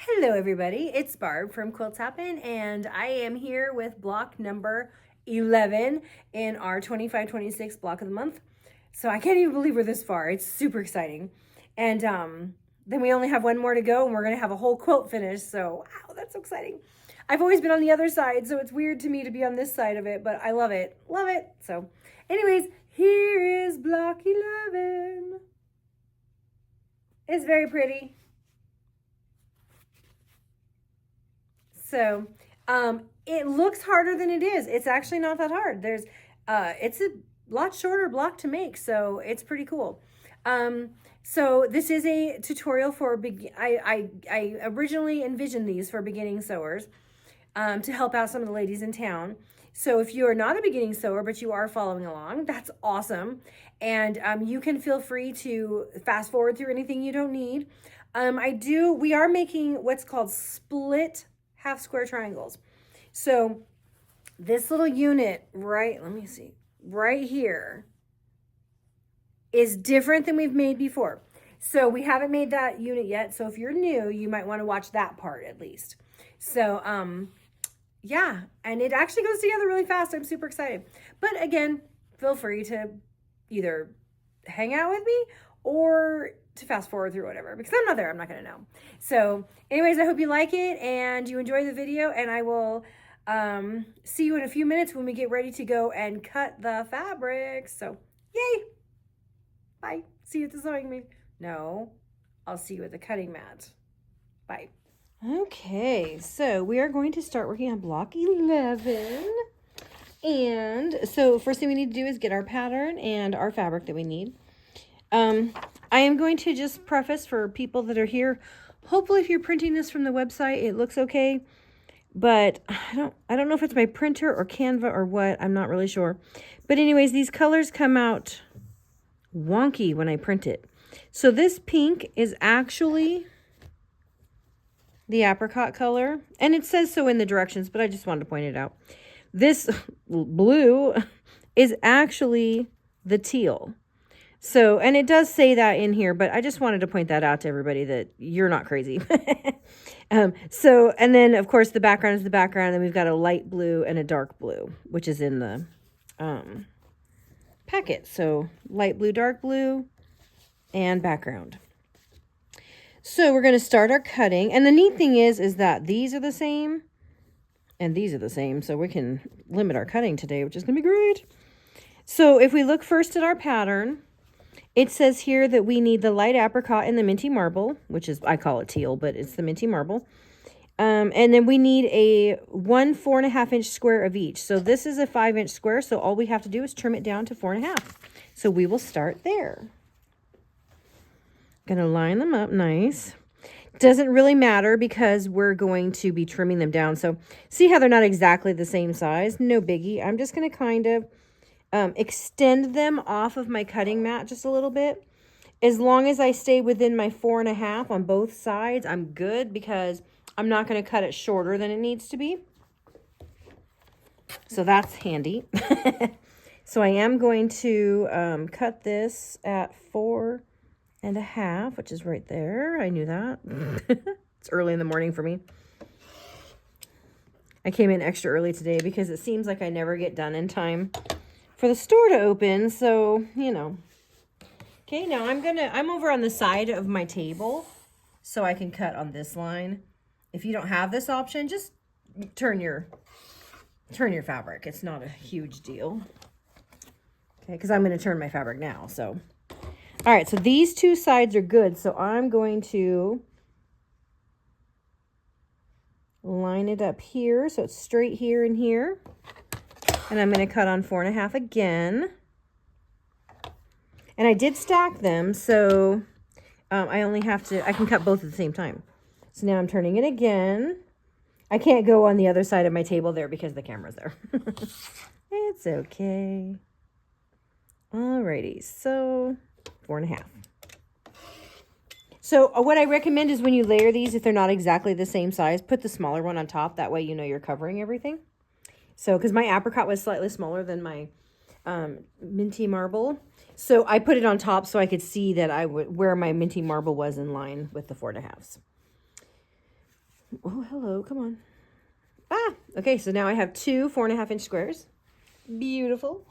Hello everybody, it's Barb from Quilts Happen and I am here with block number 11 in our 25-26 block of the month. So I can't even believe we're this far. It's super exciting. And then we only have one more to go and we're going to have a whole quilt finished. So wow, that's so exciting. I've always been on the other side, so it's weird to me to be on this side of it, but I love it. Love it. So anyways, here is block 11. It's very pretty. So it looks harder than it is. It's actually not that hard. It's a lot shorter block to make, so it's pretty cool. So this is a tutorial for I originally envisioned these for beginning sewers to help out some of the ladies in town. So if you are not a beginning sewer, but you are following along, that's awesome. And you can feel free to fast forward through anything you don't need. We are making what's called split half square triangles. So this little unit, let me see, right here is different than we've made before. So we haven't made that unit yet. So if you're new, you might want to watch that part at least. So, yeah, and it actually goes together really fast. I'm super excited. But again, feel free to either hang out with me or to fast forward through whatever, because I'm not there. I'm not going to know. So anyways, I hope you like it and you enjoy the video, and I will see you in a few minutes when we get ready to go and cut the fabric. So yay. Bye. See you at the sewing machine. No, I'll see you at the cutting mat. Bye. Okay, so we are going to start working on block 11. And so first thing we need to do is get our pattern and our fabric that we need. I am going to just preface for people that are here. Hopefully if you're printing this from the website, it looks okay. But I don't know if it's my printer or Canva or what. I'm not really sure. But anyways, these colors come out wonky when I print it. So this pink is actually the apricot color, and it says so in the directions, but I just wanted to point it out. This blue is actually the teal. So, and it does say that in here, but I just wanted to point that out to everybody that you're not crazy. So, and then of course the background is the background, and we've got a light blue and a dark blue, which is in the packet. So light blue, dark blue, and background. So we're going to start our cutting. And the neat thing is that these are the same and these are the same. So we can limit our cutting today, which is going to be great. So if we look first at our pattern, it says here that we need the light apricot and the minty marble, which is, I call it teal, but it's the minty marble. And then we need a 1 4.5 inch square of each. So this is a 5-inch square. So all we have to do is trim it down to 4.5. So we will start there. Gonna line them up nice. Doesn't really matter because we're going to be trimming them down. So see how they're not exactly the same size? No biggie. I'm just gonna kind of extend them off of my cutting mat just a little bit. As long as I stay within my 4.5 on both sides, I'm good, because I'm not gonna cut it shorter than it needs to be. So that's handy. So I am going to cut this at 4.5, which is right there. I knew that. It's early in the morning for me. I came in extra early today because it seems like I never get done in time for the store to open. So, you know. Okay, now I'm over on the side of my table so I can cut on this line. If you don't have this option, just turn your fabric. It's not a huge deal. Okay, because I'm going to turn my fabric now, so. All right, so these two sides are good. So I'm going to line it up here. So it's straight here and here. And I'm going to cut on 4.5 again. And I did stack them, so I can cut both at the same time. So now I'm turning it again. I can't go on the other side of my table there because the camera's there. It's okay. Alrighty, so 4.5. So what I recommend is when you layer these, if they're not exactly the same size, put the smaller one on top. That way you know you're covering everything. So, because my apricot was slightly smaller than my minty marble. So I put it on top so I could see that where my minty marble was in line with the 4.5s. Oh, hello, come on. Ah, okay, so now I have two 4.5-inch squares. Beautiful.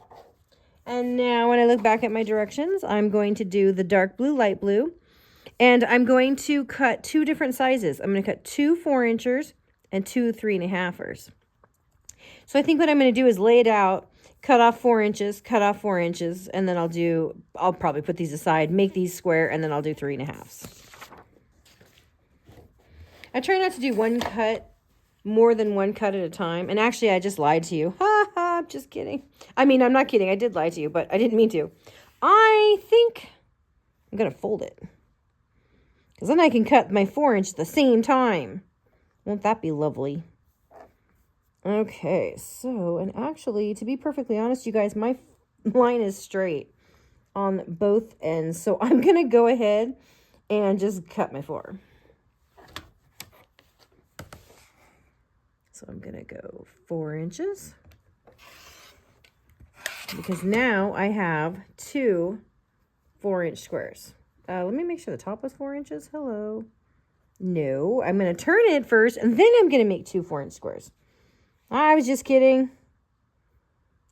And now when I look back at my directions, I'm going to do the dark blue, light blue. And I'm going to cut two different sizes. I'm going to cut two 4-inchers and two 3.5ers. So I think what I'm going to do is lay it out, cut off 4 inches, cut off 4 inches, and then I'll probably put these aside, make these square, and then I'll do 3.5s. I try not to do more than one cut at a time. And actually, I just lied to you. Ha ha, I'm just kidding. I mean, I'm not kidding. I did lie to you, but I didn't mean to. I think I'm going to fold it. Because then I can cut my 4-inch at the same time. Won't that be lovely? Okay, so, and actually, to be perfectly honest, you guys, my line is straight on both ends. So I'm going to go ahead and just cut my 4. So I'm going to go 4 inches. Because now I have two 4-inch squares. Let me make sure the top was 4 inches. Hello. No, I'm going to turn it first, and then I'm going to make two 4-inch squares. I was just kidding.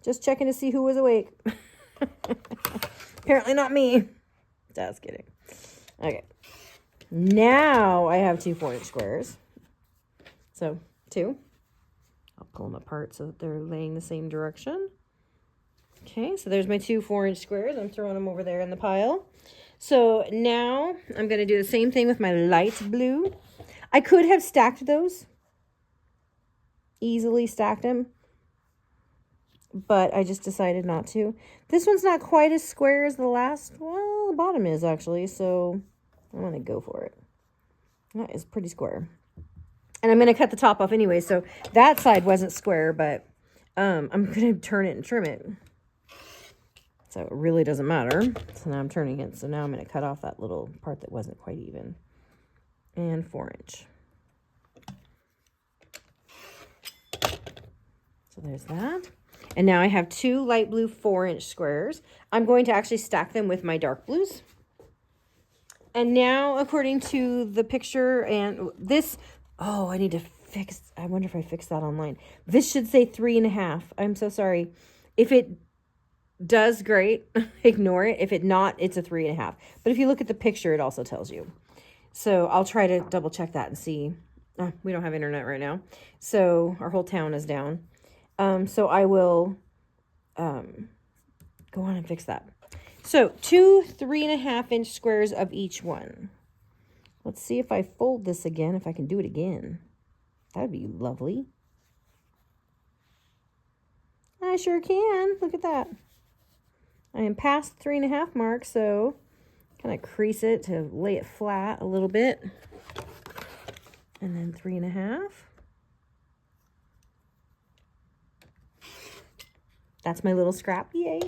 Just checking to see who was awake. Apparently not me. Just kidding. Okay. Now I have two 4-inch squares. So, 2. I'll pull them apart so that they're laying the same direction. Okay, so there's my two 4-inch squares. I'm throwing them over there in the pile. So now I'm going to do the same thing with my light blue. I could have stacked those. Easily stacked them. But I just decided not to. This one's not quite as square as the last. Well, the bottom is actually. So I'm going to go for it. That is pretty square. And I'm going to cut the top off anyway. So that side wasn't square, but I'm going to turn it and trim it. So it really doesn't matter. So now I'm turning it. So now I'm going to cut off that little part that wasn't quite even. And 4-inch. So there's that. And now I have two light blue 4-inch squares. I'm going to actually stack them with my dark blues. And now, according to the picture and this, oh, I need to fix, I wonder if I fixed that online. This should say 3.5. I'm so sorry. If it does, great. Ignore it. If it not, it's a 3.5. But if you look at the picture, it also tells you. So I'll try to double check that and see. We don't have internet right now. So our whole town is down. So I will go on and fix that. So 2 3.5-inch squares of each one. Let's see if I fold this again, if I can do it again. That would be lovely. I sure can. Look at that. I am past the 3.5 mark, so kind of crease it to lay it flat a little bit. And then 3.5. That's my little scrap. Yay.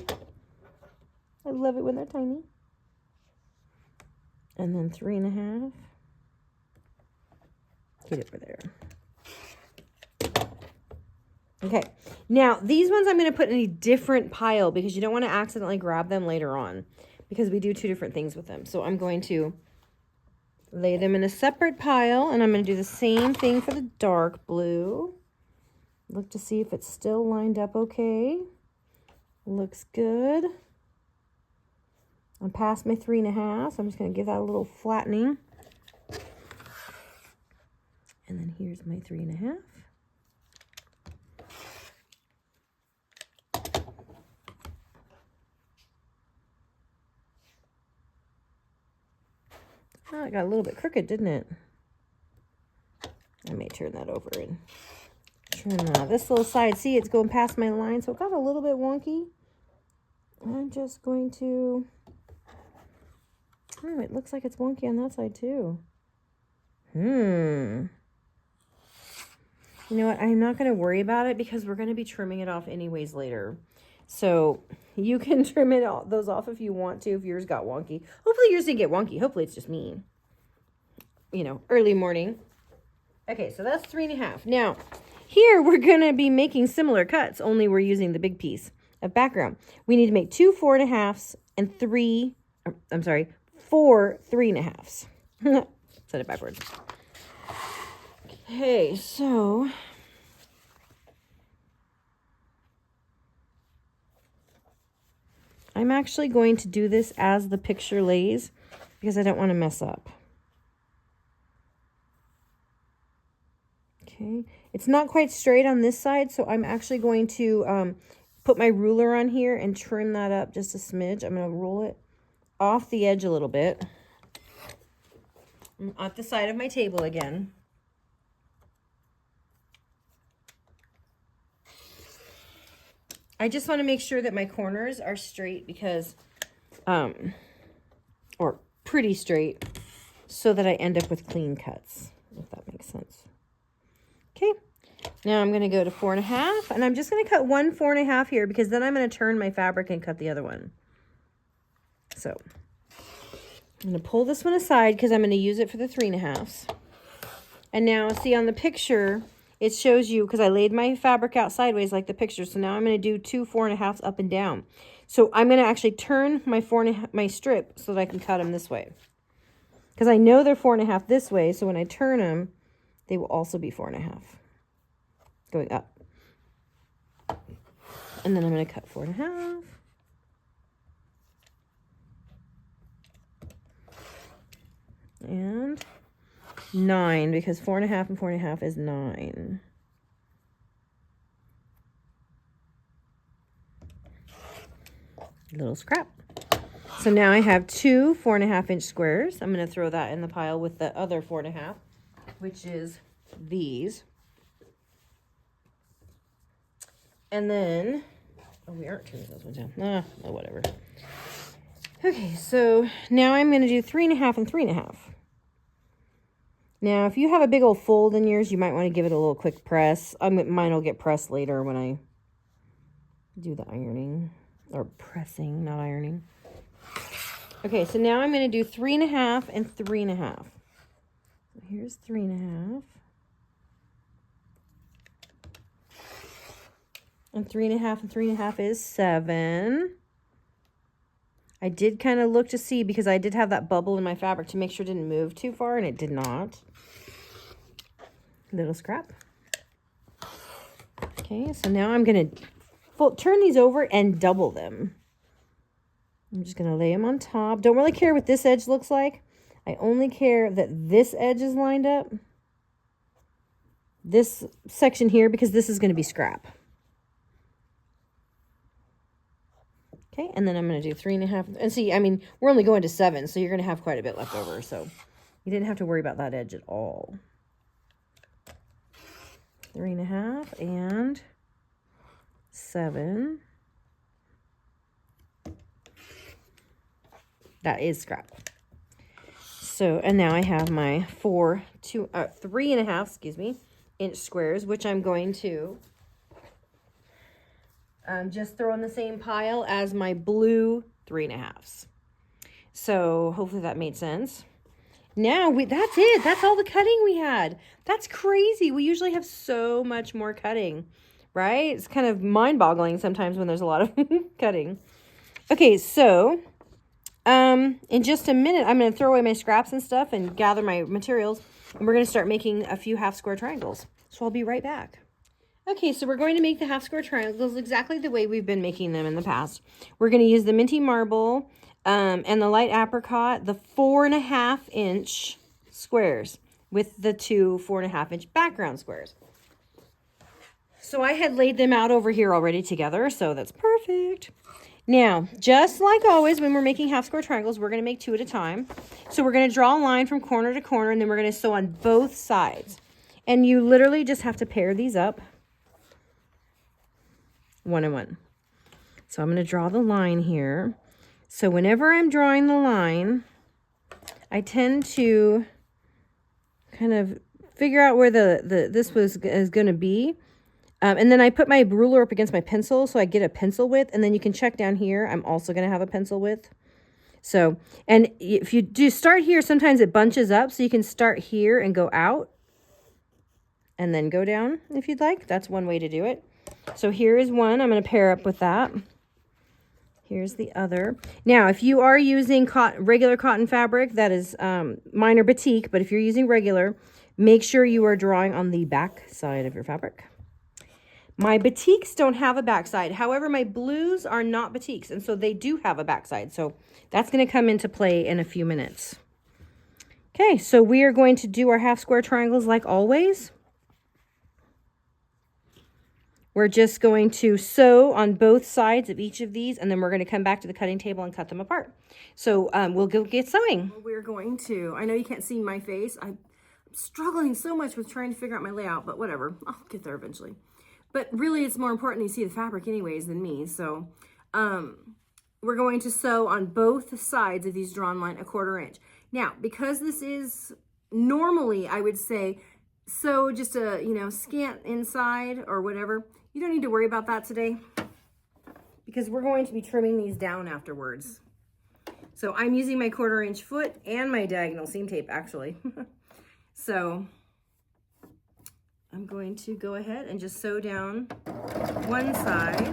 I love it when they're tiny. And then 3.5. Get it over there. Okay, now these ones I'm going to put in a different pile because you don't want to accidentally grab them later on because we do two different things with them. So I'm going to lay them in a separate pile, and I'm going to do the same thing for the dark blue. Look to see if it's still lined up okay. Looks good. I'm past my 3.5, so I'm just going to give that a little flattening. And then here's my 3.5. Oh, it got a little bit crooked, didn't it? I may turn that over and trim this little side. See, it's going past my line, so it got a little bit wonky. I'm just going to... Oh, it looks like it's wonky on that side, too. You know what? I'm not going to worry about it because we're going to be trimming it off anyways later. So you can trim those off if you want to, if yours got wonky. Hopefully yours didn't get wonky. Hopefully it's just me. You know, early morning. Okay, so that's 3.5. Now, here we're going to be making similar cuts, only we're using the big piece of background. We need to make 2 4.5s and 4 3.5s. Said it backwards. Hey, so I'm actually going to do this as the picture lays because I don't want to mess up. Okay, it's not quite straight on this side, so I'm actually going to put my ruler on here and trim that up just a smidge. I'm going to roll it off the edge a little bit. I'm at the side of my table again. I just want to make sure that my corners are straight because, or pretty straight, so that I end up with clean cuts, if that makes sense. Okay, now I'm going to go to 4.5, and I'm just going to cut one 4.5 here because then I'm going to turn my fabric and cut the other one. So I'm going to pull this one aside because I'm going to use it for the 3.5s. And now see on the picture, it shows you, because I laid my fabric out sideways like the picture. So now I'm going to do two 4.5s up and down. So I'm going to actually turn my strip so that I can cut them this way. Because I know they're 4.5 this way. So when I turn them, they will also be 4.5 going up. And then I'm going to cut 4.5. And 9, because 4.5 and 4.5 is 9. Little scrap. So now I have two 4.5-inch squares. I'm going to throw that in the pile with the other 4.5, which is these. And then, oh, we aren't turning those ones down. Oh, whatever. Okay, so now I'm going to do 3.5 and 3.5. Now, if you have a big old fold in yours, you might want to give it a little quick press. Mine will get pressed later when I do the ironing. Or pressing, not ironing. Okay, so now I'm going to do 3.5 and 3.5. So here's 3.5. And 3.5 and 3.5 is 7. I did kind of look to see because I did have that bubble in my fabric to make sure it didn't move too far, and it did not. Little scrap. Okay, so now I'm going to turn these over and double them. I'm just going to lay them on top. Don't really care what this edge looks like. I only care that this edge is lined up. This section here, because this is going to be scrap. Okay, and then I'm going to do 3.5. And see, I mean, we're only going to 7, so you're going to have quite a bit left over. So you didn't have to worry about that edge at all. 3.5 and 7. That is scrap. So, and now I have my 3.5, inch squares, which I'm going to just throw in the same pile as my blue 3.5s. So hopefully that made sense. Now that's it. That's all the cutting we had. That's crazy. We usually have so much more cutting, right? It's kind of mind-boggling sometimes when there's a lot of cutting. Okay, so in just a minute, I'm going to throw away my scraps and stuff and gather my materials, and we're going to start making a few half square triangles. So I'll be right back. Okay, so we're going to make the half square triangles exactly the way we've been making them in the past. We're going to use the minty marble and the light apricot, the 4.5-inch squares with the two 4.5-inch background squares. So I had laid them out over here already together, so that's perfect. Now, just like always, when we're making half square triangles, we're going to make 2 at a time. So we're going to draw a line from corner to corner, and then we're going to sew on both sides. And you literally just have to pair these up 1 and 1. So I'm going to draw the line here. So whenever I'm drawing the line, I tend to kind of figure out where this is going to be. And then I put my ruler up against my pencil so I get a pencil width. And then you can check down here. I'm also going to have a pencil width. So, and if you do start here, sometimes it bunches up. So you can start here and go out and then go down if you'd like. That's one way to do it. So here is one. I'm going to pair up with that. Here's the other. Now, if you are using regular cotton fabric, that is mine are batik, but if you're using regular, Make sure you are drawing on the back side of your fabric. My batiks don't have a backside. However, my blues are not batiks, and so they do have a backside. So that's going to come into play in a few minutes. Okay, so we are going to do our half square triangles like always. We're just going to sew on both sides of each of these, and then we're going to come back to the cutting table and cut them apart. So we'll go get sewing. We're going to, I know you can't see my face. I'm struggling so much with trying to figure out my layout, but whatever. I'll get there eventually. But really, it's more important you see the fabric anyways than me. So we're going to sew on both sides of these drawn line 1/4 inch. Now, because this is normally, I would say, sew just a, scant inside or whatever. You don't need to worry about that today because we're going to be trimming these down afterwards. So I'm using my 1/4 inch foot and my diagonal seam tape actually. So I'm going to go ahead and just sew down one side.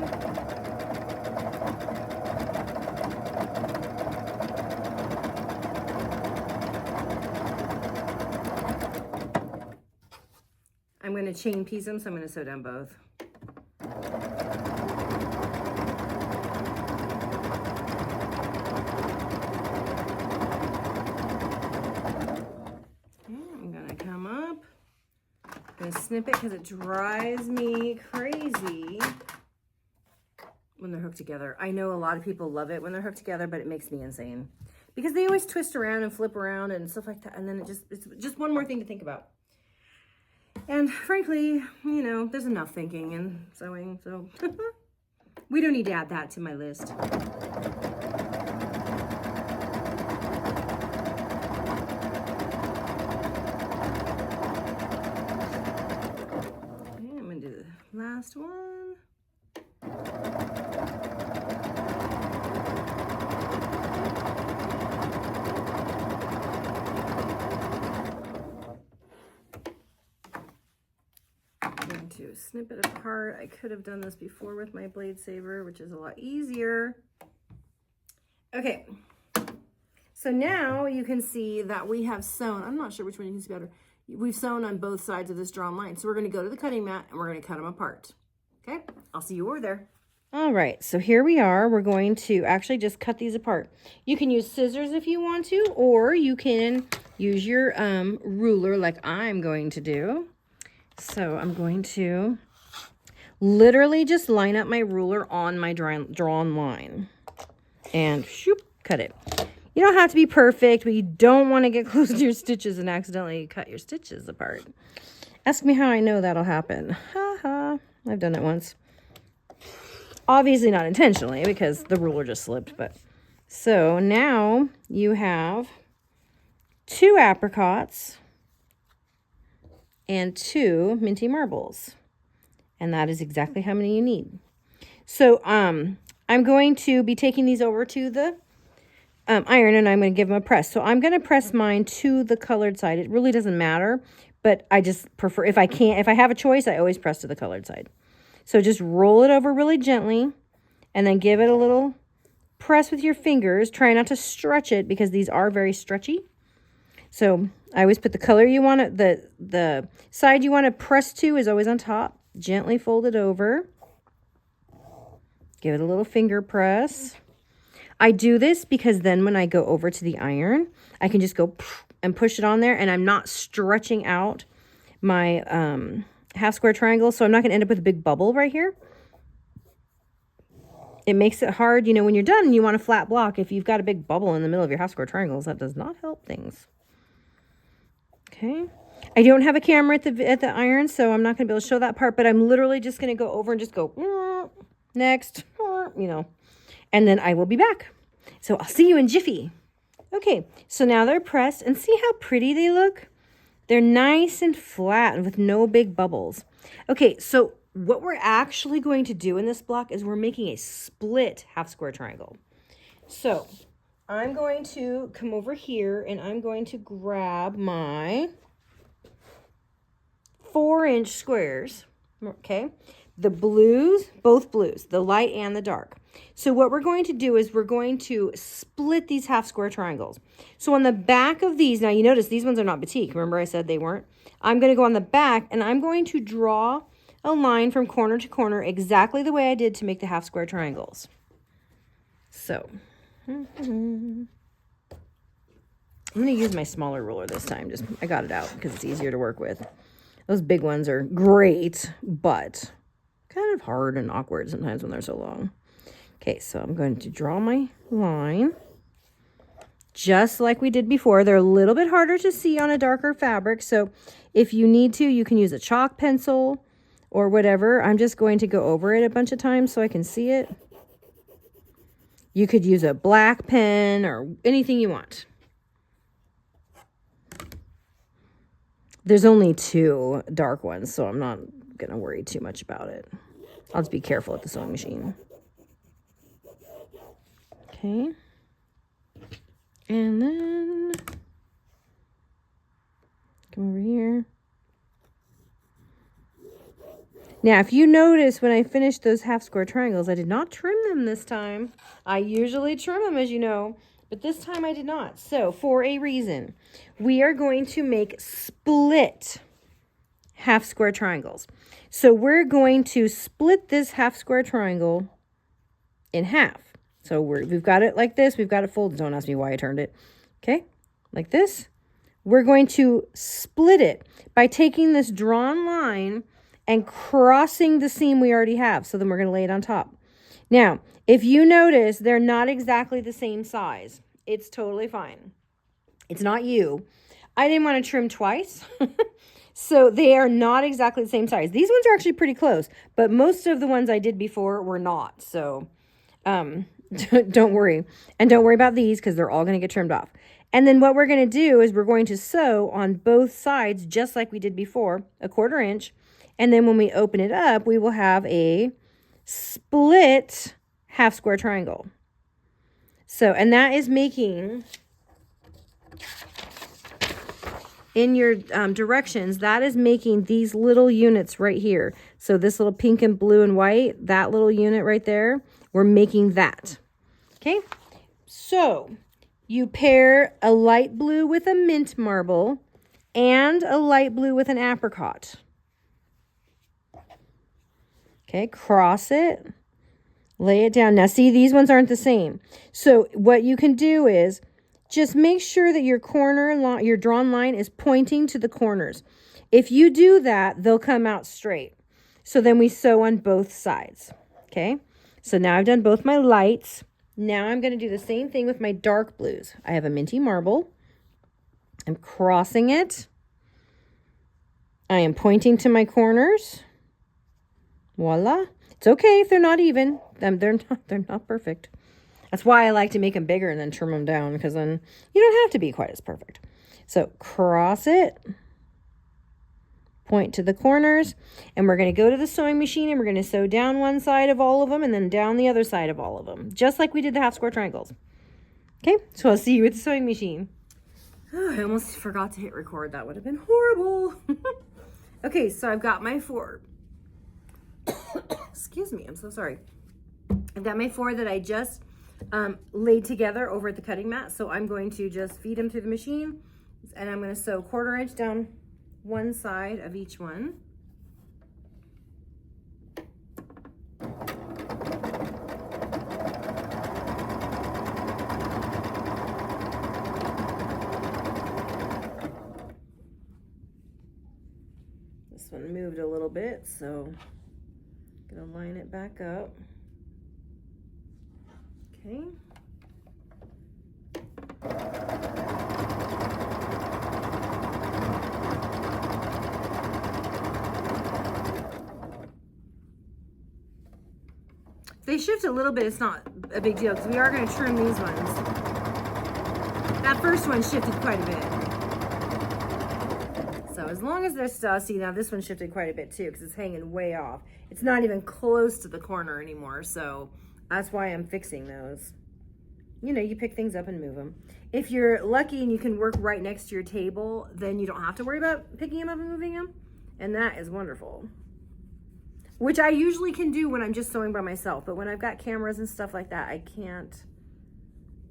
I'm going to chain piece them, so I'm going to sew down both. I'm going to come up. I'm going to snip it because it drives me crazy when they're hooked together. I know a lot of people love it when they're hooked together, but it makes me insane because they always twist around and flip around and stuff like that. And then it's just one more thing to think about. And frankly, there's enough thinking and sewing, so we don't need to add that to my list. Okay, I'm going to do the last one. To snip it apart. I could have done this before with my blade saver, which is a lot easier. Okay, so now you can see that we have sewn. I'm not sure which one you can see better. We've sewn on both sides of this drawn line. So we're going to go to the cutting mat and we're going to cut them apart. Okay, I'll see you over there. All right, so here we are. We're going to actually just cut these apart. You can use scissors if you want to, or you can use your ruler like I'm going to do. So I'm going to literally just line up my ruler on my drawn line and shoop, cut it. You don't have to be perfect, but you don't want to get close to your stitches and accidentally cut your stitches apart. Ask me how I know that'll happen. Ha ha. I've done it once. Obviously not intentionally because the ruler just slipped, but so now you have 2 apricots and 2 minty marbles. And that is exactly how many you need. So I'm going to be taking these over to the iron and I'm going to give them a press. So I'm going to press mine to the colored side. It really doesn't matter, but I just prefer, if I have a choice, I always press to the colored side. So just roll it over really gently and then give it a little press with your fingers. Try not to stretch it because these are very stretchy. So I always put the color you want it, the side you want to press to is always on top. Gently fold it over. Give it a little finger press. I do this because then when I go over to the iron, I can just go and push it on there and I'm not stretching out my half square triangle. So I'm not going to end up with a big bubble right here. It makes it hard, when you're done and you want a flat block. If you've got a big bubble in the middle of your half square triangles, that does not help things. Okay, I don't have a camera at the iron, so I'm not going to be able to show that part, but I'm literally just going to go over and just go, next, and then I will be back. So I'll see you in jiffy. Okay, so now they're pressed, and see how pretty they look? They're nice and flat and with no big bubbles. Okay, so what we're actually going to do in this block is we're making a split half square triangle. So I'm going to come over here and I'm going to grab my 4-inch squares, okay? The blues, both blues, the light and the dark. So what we're going to do is we're going to split these half square triangles. So on the back of these, now you notice these ones are not batik. Remember I said they weren't? I'm going to go on the back and I'm going to draw a line from corner to corner exactly the way I did to make the half square triangles. So I'm going to use my smaller ruler this time. I got it out because it's easier to work with. Those big ones are great, but kind of hard and awkward sometimes when they're so long. Okay, so I'm going to draw my line just like we did before. They're a little bit harder to see on a darker fabric, so if you need to, you can use a chalk pencil or whatever. I'm just going to go over it a bunch of times so I can see it. You could use a black pen or anything you want. There's only 2 dark ones, so I'm not going to worry too much about it. I'll just be careful with the sewing machine. Okay. And then come over here. Now, if you notice when I finished those half square triangles, I did not trim them this time. I usually trim them, as you know, but this time I did not. So for a reason, we are going to make split half square triangles. So we're going to split this half square triangle in half. So we've got it like this. We've got it folded. Don't ask me why I turned it. Okay, like this. We're going to split it by taking this drawn line and crossing the seam we already have. So then we're going to lay it on top. Now, if you notice, they're not exactly the same size. It's totally fine. It's not you. I didn't want to trim twice. So they are not exactly the same size. These ones are actually pretty close, but most of the ones I did before were not. So don't worry. And don't worry about these because they're all going to get trimmed off. And then what we're going to do is we're going to sew on both sides just like we did before, a 1/4 inch. And then when we open it up, we will have a split half square triangle. So, and that is making, in your directions, that is making these little units right here. So this little pink and blue and white, that little unit right there, we're making that. Okay, so you pair a light blue with a mint marble and a light blue with an apricot. Okay, cross it, lay it down. Now see, these ones aren't the same. So what you can do is just make sure that your your drawn line is pointing to the corners. If you do that, they'll come out straight. So then we sew on both sides. Okay, so now I've done both my lights. Now I'm going to do the same thing with my dark blues. I have a minty marble. I'm crossing it. I am pointing to my corners. Voila. It's okay if they're not even. They're not perfect. That's why I like to make them bigger and then trim them down, because then you don't have to be quite as perfect. So cross it, point to the corners, and we're going to go to the sewing machine and we're going to sew down one side of all of them and then down the other side of all of them, just like we did the half square triangles. Okay, so I'll see you at the sewing machine. Oh, I almost forgot to hit record. That would have been horrible. Okay, so I've got my 4. Excuse me, I'm so sorry. I've got my 4 that I just laid together over at the cutting mat. So I'm going to just feed them through the machine, and I'm going to sew 1/4 inch down one side of each one. This one moved a little bit, so I'm going to line it back up. Okay. If they shift a little bit, it's not a big deal because we are going to trim these ones. That first one shifted quite a bit. So as long as they're still, see, now this one shifted quite a bit too because it's hanging way off. It's not even close to the corner anymore, so that's why I'm fixing those. You know, you pick things up and move them. If you're lucky and you can work right next to your table, then you don't have to worry about picking them up and moving them, and that is wonderful. which I usually can do when I'm just sewing by myself. But when I've got cameras and stuff like that, I can't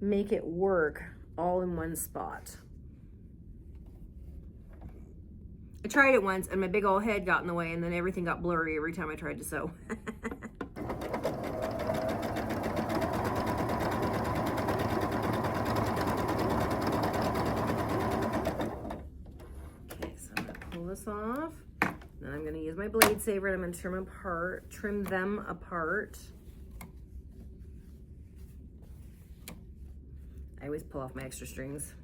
make it work all in one spot. I tried it once and my big old head got in the way, and then everything got blurry every time I tried to sew. Okay, so I'm gonna pull this off. Then I'm gonna use my blade saver and I'm gonna trim them apart. I always pull off my extra strings.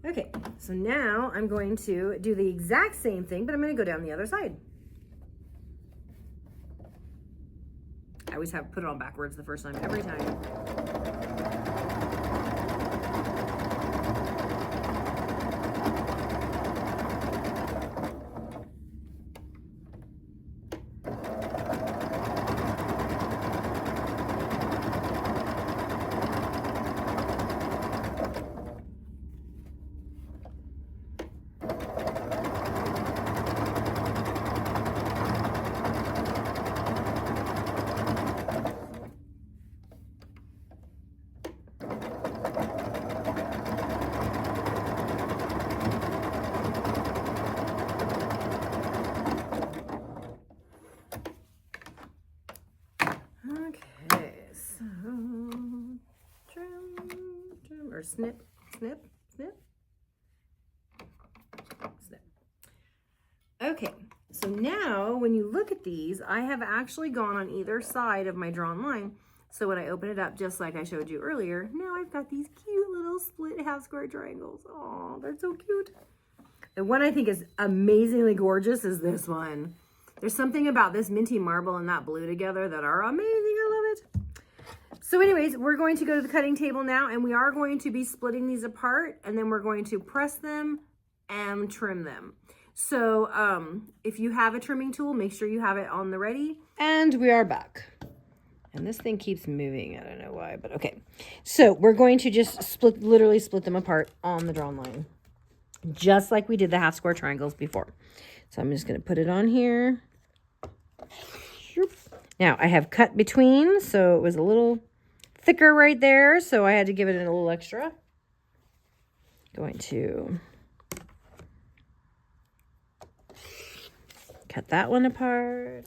Okay, so now I'm going to do the exact same thing, but I'm going to go down the other side. I always have put it on backwards the first time, every time. Or snip, snip, snip, snip. Okay, so now when you look at these, I have actually gone on either side of my drawn line. So when I open it up, just like I showed you earlier, now I've got these cute little split half square triangles. Oh, they're so cute. The one I think is amazingly gorgeous is this one. There's something about this minty marble and that blue together that are amazing. I love it. So anyways, we're going to go to the cutting table now, and we are going to be splitting these apart, and then we're going to press them and trim them. So if you have a trimming tool, make sure you have it on the ready. And we are back. And this thing keeps moving. I don't know why, but okay. So we're going to just literally split them apart on the drawn line, just like we did the half square triangles before. So I'm just going to put it on here. Now I have cut between, so it was a little thicker right there, so I had to give it a little extra. Going to cut that one apart.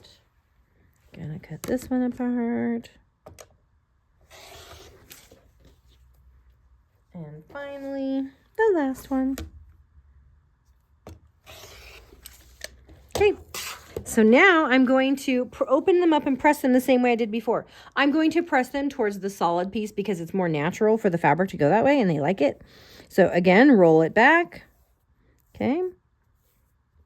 Gonna cut this one apart. And finally, the last one. Okay. So now I'm going to open them up and press them the same way I did before. I'm going to press them towards the solid piece because it's more natural for the fabric to go that way and they like it. So again, roll it back. Okay.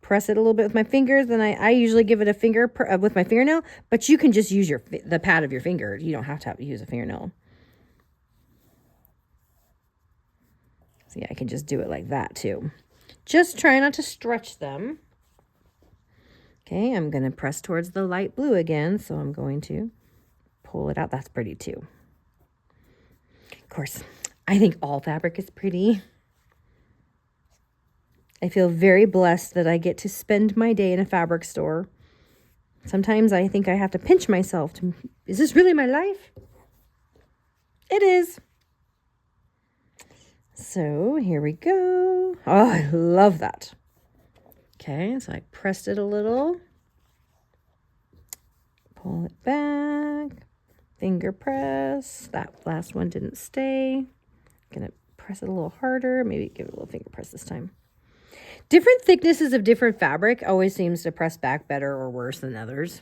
Press it a little bit with my fingers. Then I usually give it a finger with my fingernail, but you can just use the pad of your finger. You don't have to use a fingernail. So yeah, I can just do it like that too. Just try not to stretch them. Okay, I'm going to press towards the light blue again, so I'm going to pull it out. That's pretty too. Of course, I think all fabric is pretty. I feel very blessed that I get to spend my day in a fabric store. Sometimes I think I have to pinch myself to, is this really my life? It is. So here we go. Oh, I love that. Okay, so I pressed it a little. Pull it back. Finger press. That last one didn't stay. Gonna press it a little harder. Maybe give it a little finger press this time. Different thicknesses of different fabric always seems to press back better or worse than others.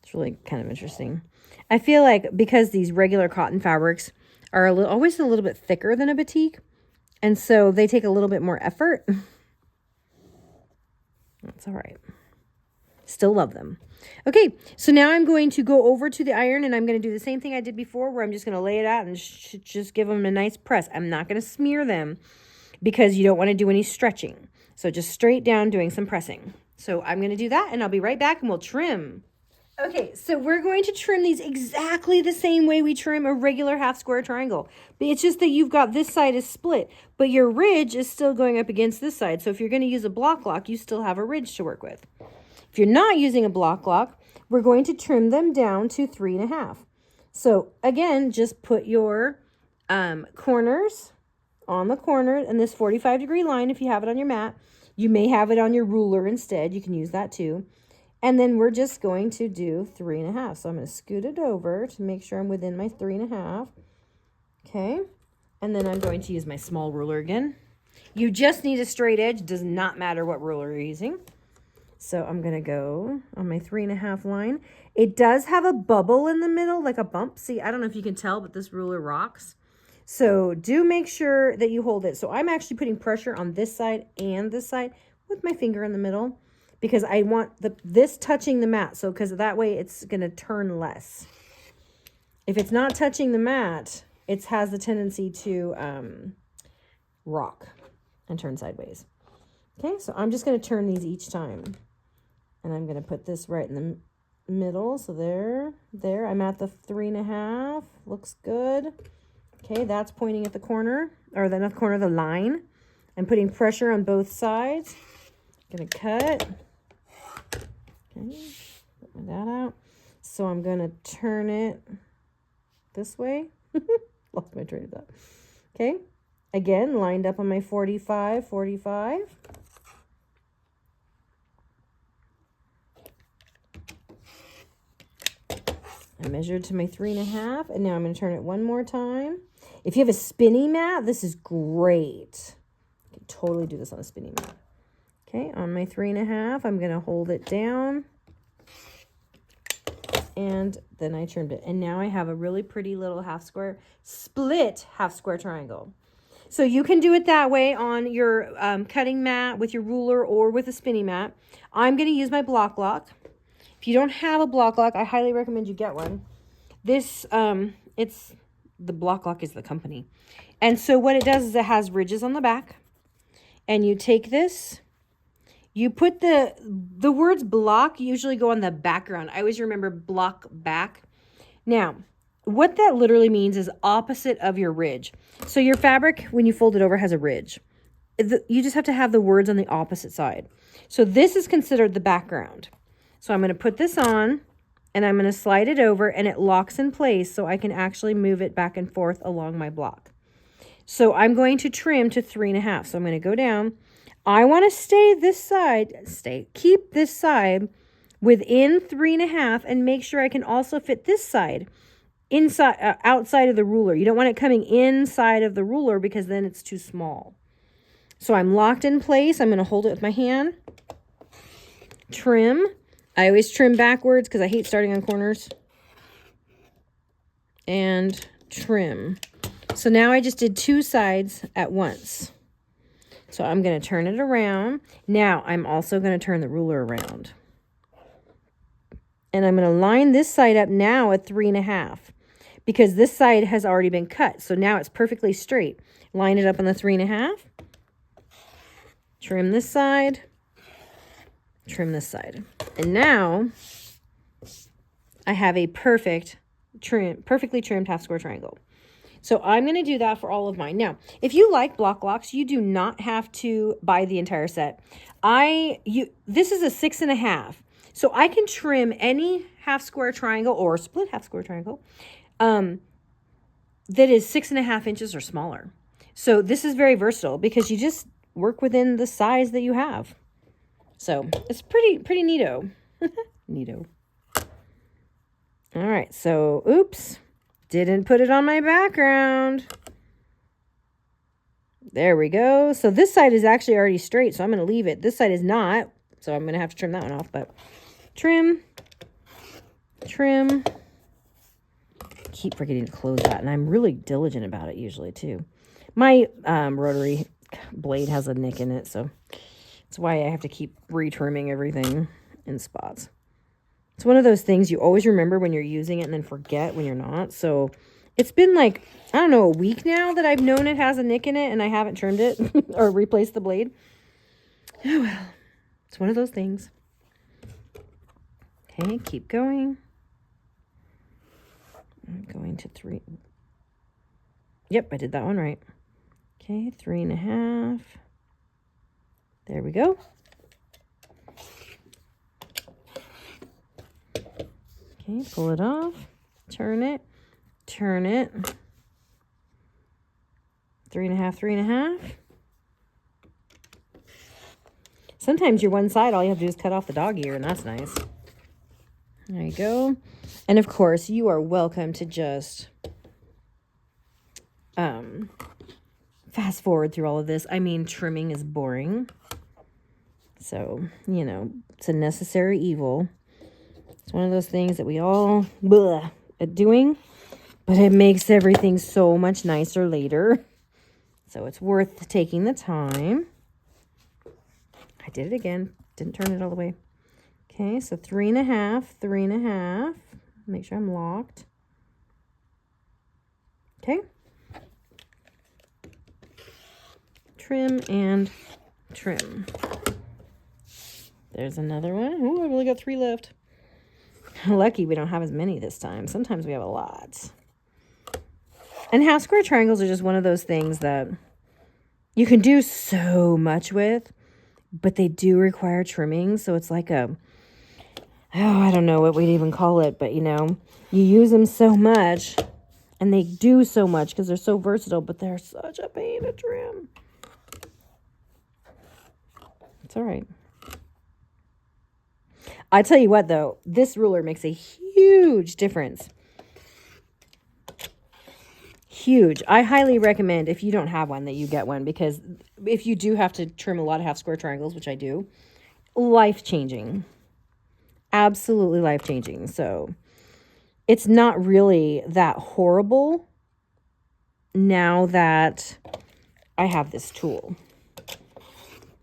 It's really kind of interesting. I feel like because these regular cotton fabrics are always a little bit thicker than a batik, and so they take a little bit more effort. That's all right. Still love them. Okay, so now I'm going to go over to the iron and I'm going to do the same thing I did before where I'm just going to lay it out and just give them a nice press. I'm not going to smear them because you don't want to do any stretching. So just straight down doing some pressing. So I'm going to do that and I'll be right back and we'll trim. Okay, so we're going to trim these exactly the same way we trim a regular half square triangle. But it's just that you've got this side is split, but your ridge is still going up against this side. So if you're going to use a block lock, you still have a ridge to work with. If you're not using a block lock, we're going to trim them down to 3.5. So again, just put your corners on the corner and this 45-degree line if you have it on your mat. You may have it on your ruler instead. You can use that too. And then we're just going to do 3.5. So I'm going to scoot it over to make sure I'm within my 3.5. Okay. And then I'm going to use my small ruler again. You just need a straight edge. Does not matter what ruler you're using. So I'm going to go on my 3.5 line. It does have a bubble in the middle, like a bump. See, I don't know if you can tell, but this ruler rocks. So do make sure that you hold it. So I'm actually putting pressure on this side and this side with my finger in the middle because I want this touching the mat. So because that way it's going to turn less. If it's not touching the mat, it has the tendency to rock and turn sideways. Okay, so I'm just going to turn these each time. And I'm going to put this right in the middle. So there, I'm at the 3.5. Looks good. Okay, that's pointing at the corner, or the not corner of the line. I'm putting pressure on both sides. Gonna cut. Okay, put that out. So I'm gonna turn it this way. Lost my train of thought. Okay, again, lined up on my 45. I measured to my 3.5, and now I'm going to turn it one more time. If you have a spinny mat, this is great. You can totally do this on a spinny mat. Okay, on my 3.5, I'm going to hold it down. And then I trimmed it. And now I have a really pretty little split half square triangle. So you can do it that way on your cutting mat with your ruler or with a spinny mat. I'm going to use my block lock. If you don't have a block lock, I highly recommend you get one. This, the block lock is the company. And so what it does is it has ridges on the back. And you take this, you put the words block usually go on the background. I always remember block back. Now, what that literally means is opposite of your ridge. So your fabric, when you fold it over, has a ridge. You just have to have the words on the opposite side. So this is considered the background. So I'm going to put this on and I'm going to slide it over and it locks in place so I can actually move it back and forth along my block. So I'm going to trim to 3.5. So I'm going to go down. I want to keep this side within 3.5 and make sure I can also fit this side outside of the ruler. You don't want it coming inside of the ruler because then it's too small. So I'm locked in place. I'm going to hold it with my hand. Trim. I always trim backwards because I hate starting on corners. And trim. So now I just did two sides at once. So I'm going to turn it around. Now I'm also going to turn the ruler around. And I'm going to line this side up now at 3.5 because this side has already been cut. So now it's perfectly straight. Line it up on the 3.5. Trim this side. Trim this side. And now I have a perfectly trimmed half square triangle. So I'm going to do that for all of mine. Now, if you like block locks, you do not have to buy the entire set. This is a 6.5. So I can trim any half square triangle or split half square triangle that is 6.5 inches or smaller. So this is very versatile because you just work within the size that you have. So it's pretty neato. Neato. All right, so oops, didn't put it on my background. There we go. So this side is actually already straight, so I'm going to leave it. This side is not, so I'm going to have to trim that one off, but trim. Keep forgetting to close that, and I'm really diligent about it usually too. My rotary blade has a nick in it, so that's why I have to keep retrimming everything in spots. It's one of those things you always remember when you're using it and then forget when you're not. So it's been like, I don't know, a week now that I've known it has a nick in it and I haven't trimmed it or replaced the blade. Oh well, it's one of those things. Okay, keep going. I'm going to 3. Yep, I did that one right. Okay, 3.5. There we go. Okay, pull it off, turn it, 3.5, 3.5. Sometimes your one side, all you have to do is cut off the dog ear, and that's nice. There you go. And of course, you are welcome to just fast forward through all of this. I mean, trimming is boring. So, you know, it's a necessary evil. It's one of those things that we all at doing, but it makes everything so much nicer later. So it's worth taking the time. I did it again. Didn't turn it all the way. Okay, so 3.5, 3.5. Make sure I'm locked. Okay. Trim and trim. There's another one. Oh, I've only got 3 left. Lucky we don't have as many this time. Sometimes we have a lot. And half square triangles are just one of those things that you can do so much with, but they do require trimming. So it's like I don't know what we'd even call it, but you know, you use them so much and they do so much because they're so versatile, but they're such a pain to trim. It's all right. I tell you what, though, this ruler makes a huge difference. Huge. I highly recommend, if you don't have one, that you get one, because if you do have to trim a lot of half square triangles, which I do, life-changing. Absolutely life-changing. So it's not really that horrible now that I have this tool.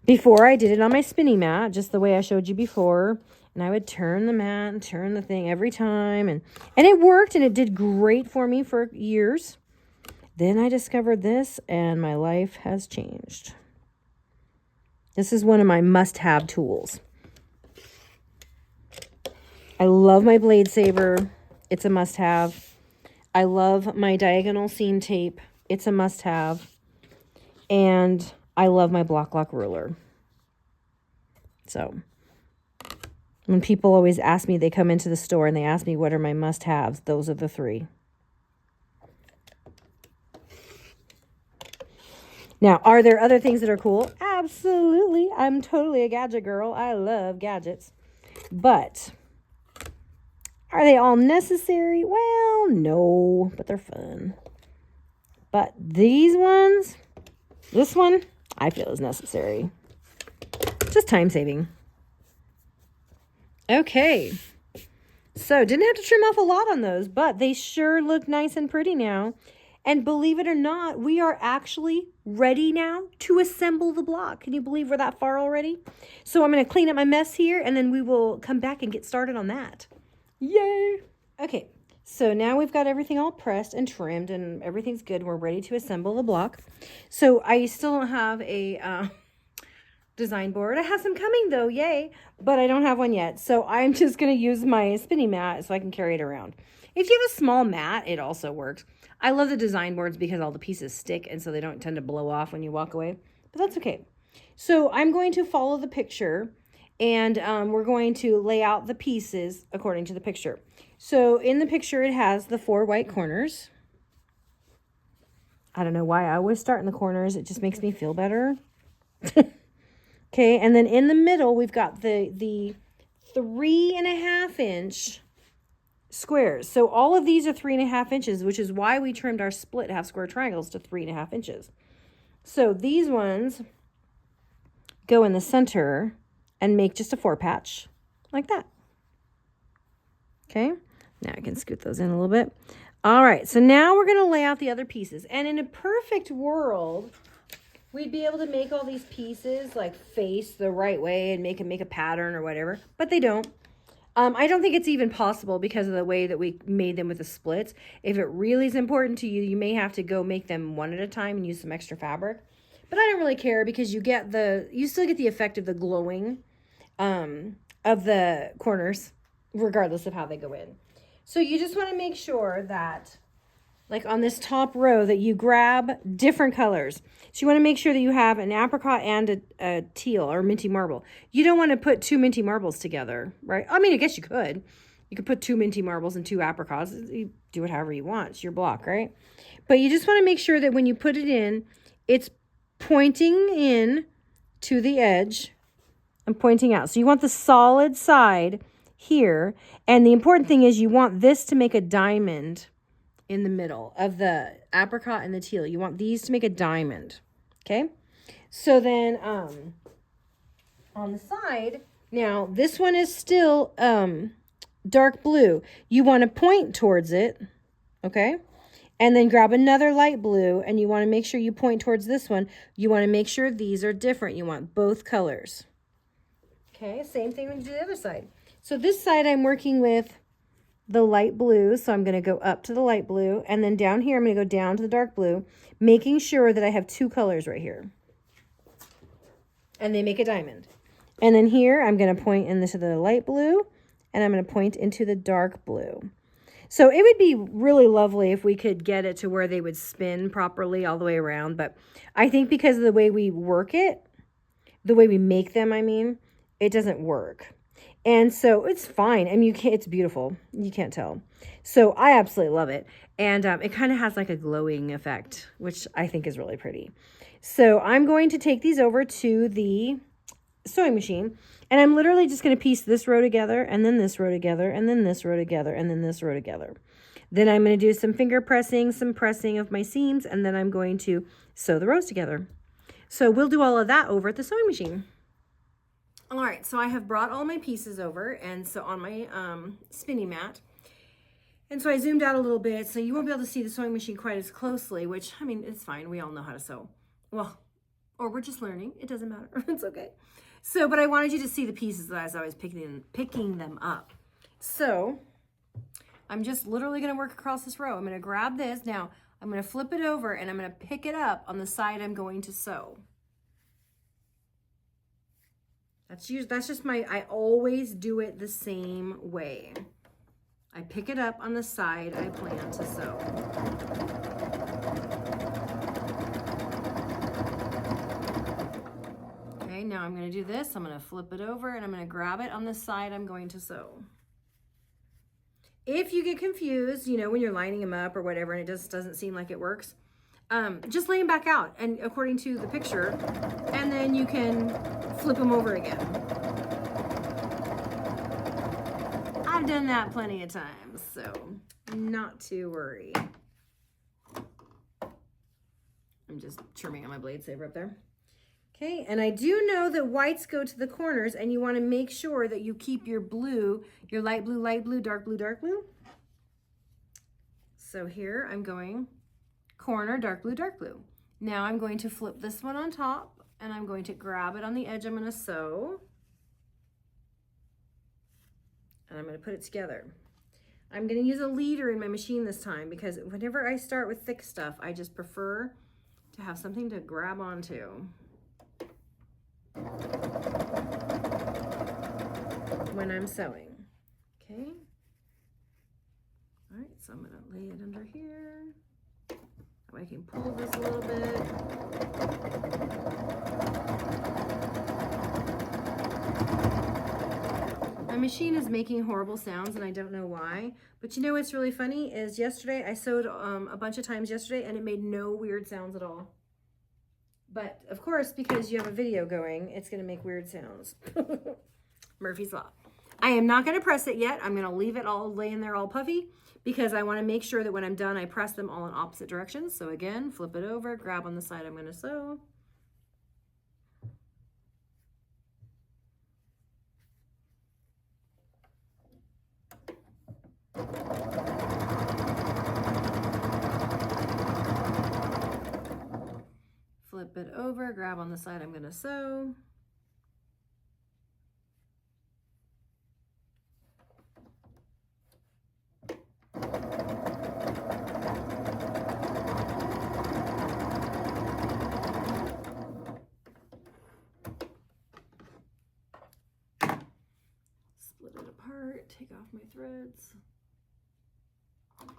Before, I did it on my spinning mat, just the way I showed you before. And I would turn the mat and turn the thing every time. And it worked, and it did great for me for years. Then I discovered this, and my life has changed. This is one of my must-have tools. I love my blade saver. It's a must-have. I love my diagonal seam tape. It's a must-have. And I love my block lock ruler. So when people always ask me, they come into the store and they ask me what are my must-haves, those are the 3. Now, are there other things that are cool? Absolutely. I'm totally a gadget girl. I love gadgets. But are they all necessary? Well, no, but they're fun. But these ones, this one, I feel is necessary. Just time saving. Okay. So didn't have to trim off a lot on those, but they sure look nice and pretty now. And believe it or not, we are actually ready now to assemble the block. Can you believe we're that far already? So I'm going to clean up my mess here, and then we will come back and get started on that. Yay! Okay, so now we've got everything all pressed and trimmed, and everything's good. We're ready to assemble the block. So I still don't have a design board. I have some coming though, yay, but I don't have one yet. So I'm just going to use my spinning mat so I can carry it around. If you have a small mat, it also works. I love the design boards because all the pieces stick and so they don't tend to blow off when you walk away, but that's okay. So I'm going to follow the picture, and we're going to lay out the pieces according to the picture. So in the picture, it has the 4 white corners. I don't know why I always start in the corners. It just makes me feel better. Okay, and then in the middle, we've got the 3.5 inch squares. So all of these are 3.5 inches, which is why we trimmed our split half square triangles to 3.5 inches. So these ones go in the center and make just a 4 patch like that. Okay, now I can scoot those in a little bit. All right, so now we're going to lay out the other pieces. And in a perfect world, we'd be able to make all these pieces like face the right way and make a pattern or whatever, but they don't. I don't think it's even possible because of the way that we made them with the splits. If it really is important to you, you may have to go make them one at a time and use some extra fabric. But I don't really care because you still get the effect of the glowing of the corners, regardless of how they go in. So you just want to make sure that, like on this top row, that you grab different colors. So you want to make sure that you have an apricot and a teal or minty marble. You don't want to put 2 minty marbles together, right? I mean, I guess you could, You could put 2 minty marbles and 2 apricots. You do it however you want. It's your block, right? But you just want to make sure that when you put it in, it's pointing in to the edge and pointing out. So you want the solid side here. And the important thing is you want this to make a diamond in the middle of the apricot and the teal. You want these to make a diamond. Okay? So then on the side, now this one is still dark blue. You want to point towards it, okay? And then grab another light blue, and you want to make sure you point towards this one. You want to make sure these are different. You want both colors. Okay, same thing when you do the other side. So this side I'm working with the light blue, so I'm going to go up to the light blue, and then down here I'm going to go down to the dark blue, making sure that I have 2 colors right here. And they make a diamond. And then here I'm going to point into the light blue, and I'm going to point into the dark blue. So it would be really lovely if we could get it to where they would spin properly all the way around. But I think because of the way we work it, the way we make them, I mean, it doesn't work. And so it's fine. I mean, it's beautiful. You can't tell. So I absolutely love it. And it kind of has like a glowing effect, which I think is really pretty. So I'm going to take these over to the sewing machine. And I'm literally just going to piece this row together, and then this row together, and then this row together, and then this row together. Then I'm going to do some finger pressing, some pressing of my seams, and then I'm going to sew the rows together. So we'll do all of that over at the sewing machine. All right, so I have brought all my pieces over, and so on my spinning mat. And so I zoomed out a little bit, so you won't be able to see the sewing machine quite as closely, which, I mean, it's fine. We all know how to sew. Well, or we're just learning. It doesn't matter. It's okay. So, but I wanted you to see the pieces as I was picking them up. So I'm just literally going to work across this row. I'm going to grab this. Now I'm going to flip it over, and I'm going to pick it up on the side I'm going to sew. That's just I always do it the same way. I pick it up on the side I plan to sew. Okay, now I'm going to do this. I'm going to flip it over, and I'm going to grab it on the side I'm going to sew. If you get confused, you know, when you're lining them up or whatever, and it just doesn't seem like it works, just lay them back out and according to the picture, and then you can flip them over again. I've done that plenty of times, so not to worry. I'm just trimming on my blade saver up there. Okay, and I do know that whites go to the corners, and you want to make sure that you keep your blue, your light blue, dark blue, dark blue. So here I'm going corner, dark blue, dark blue. Now I'm going to flip this one on top, and I'm going to grab it on the edge I'm going to sew. And I'm going to put it together. I'm going to use a leader in my machine this time, because whenever I start with thick stuff, I just prefer to have something to grab onto when I'm sewing. Okay. All right, so I'm going to lay it under here. I can pull this a little bit. My machine is making horrible sounds, and I don't know why. But you know what's really funny is yesterday I sewed a bunch of times yesterday, and it made no weird sounds at all. But of course, because you have a video going, it's going to make weird sounds. Murphy's Law. I am not going to press it yet. I'm going to leave it all laying there all puffy, because I want to make sure that when I'm done, I press them all in opposite directions. So again, flip it over, grab on the side I'm going to sew. Flip it over, grab on the side I'm going to sew. Split it apart, take off my threads.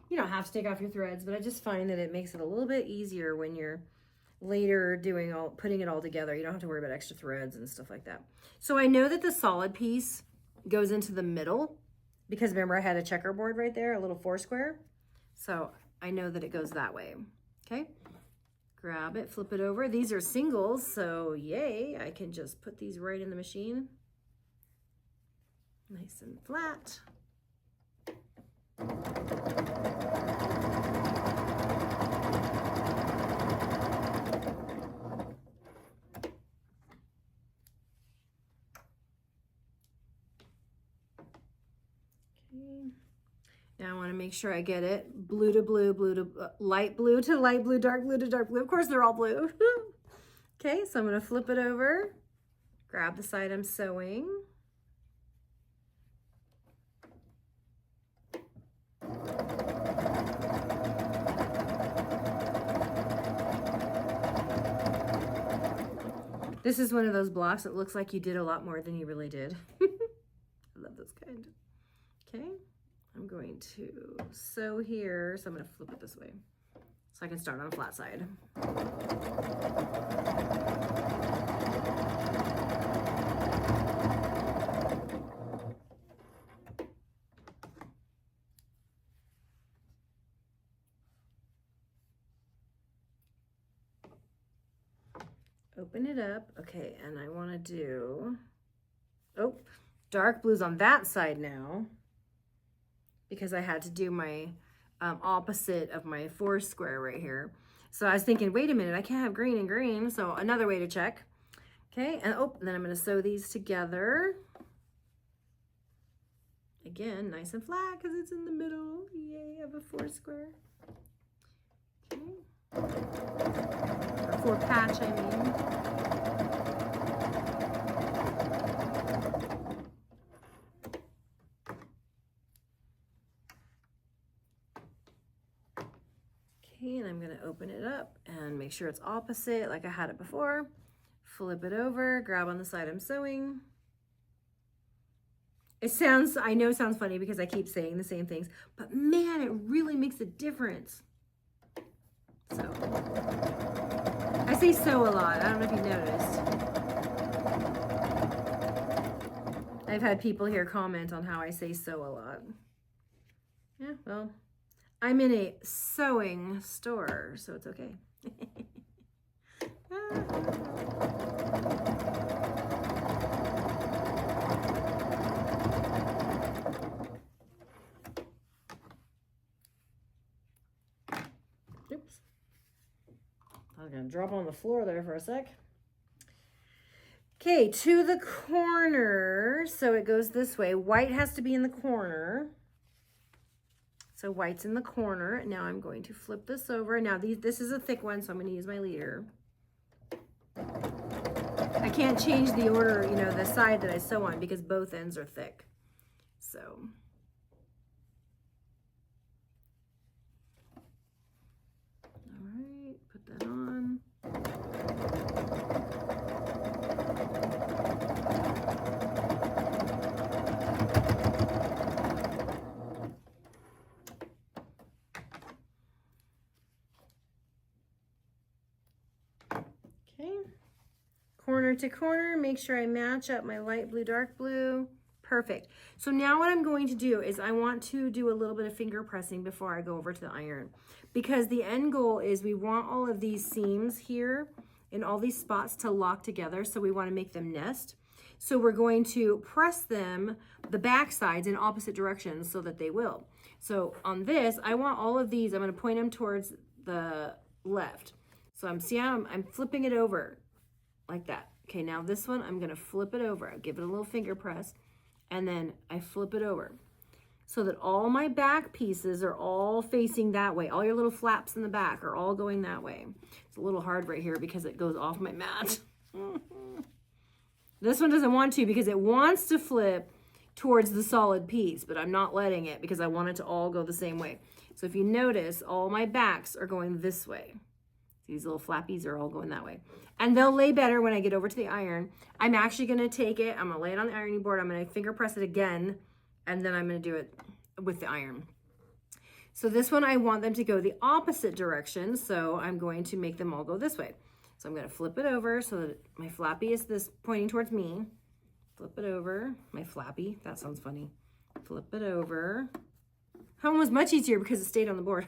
You don't have to take off your threads, but I just find that it makes it a little bit easier when you're later putting it all together. You don't have to worry about extra threads and stuff like that. So I know that the solid piece goes into the middle because remember I had a checkerboard right there, a little 4 square. So I know that it goes that way. Okay, grab it, flip it over. These are singles, so yay, I can just put these right in the machine. Nice and flat. Now I want to make sure I get it blue to blue, blue to light blue to light blue, dark blue to dark blue. Of course, they're all blue. Okay, so I'm going to flip it over, grab the side I'm sewing. This is one of those blocks that looks like you did a lot more than you really did. I love those kind. Okay. I'm going to sew here, so I'm going to flip it this way so I can start on a flat side. Open it up. Okay, and I want to do, oh, dark blues on that side now, because I had to do my opposite of my 4 square right here. So I was thinking, wait a minute, I can't have green and green. So another way to check. Okay, and oh, then I'm going to sew these together. Again, nice and flat because it's in the middle. Yay, of a 4 square. Okay. Or 4 patch, I mean. Okay, and I'm going to open it up and make sure it's opposite like I had it before. Flip it over, grab on the side I'm sewing. It sounds, I know it sounds funny because I keep saying the same things, but man, it really makes a difference. So, I say sew a lot. I don't know if you noticed. I've had people here comment on how I say sew a lot. Yeah, well, I'm in a sewing store, so it's okay. Oops. I'm gonna drop on the floor there for a sec. Okay, to the corner. So it goes this way. White has to be in the corner. So white's in the corner. Now I'm going to flip this over. Now this is a thick one, so I'm going to use my leader. I can't change the order, you know, the side that I sew on because both ends are thick. So all right, put that on. Okay, corner to corner, make sure I match up my light blue, dark blue. Perfect. So now what I'm going to do is I want to do a little bit of finger pressing before I go over to the iron, because the end goal is we want all of these seams here in all these spots to lock together. So we want to make them nest. So we're going to press them, the back sides, in opposite directions so that they will. So on this, I want all of these, I'm going to point them towards the left. So I'm flipping it over like that. Okay, now this one, I'm going to flip it over. I'll give it a little finger press, and then I flip it over so that all my back pieces are all facing that way. All your little flaps in the back are all going that way. It's a little hard right here because it goes off my mat. This one doesn't want to because it wants to flip towards the solid piece, but I'm not letting it because I want it to all go the same way. So if you notice, all my backs are going this way. These little flappies are all going that way. And they'll lay better when I get over to the iron. I'm actually going to take it, I'm going to lay it on the ironing board, I'm going to finger press it again, and then I'm going to do it with the iron. So this one, I want them to go the opposite direction, so I'm going to make them all go this way. So I'm going to flip it over so that my flappy is this pointing towards me. Flip it over, my flappy, that sounds funny. flip it over. That one was much easier because it stayed on the board.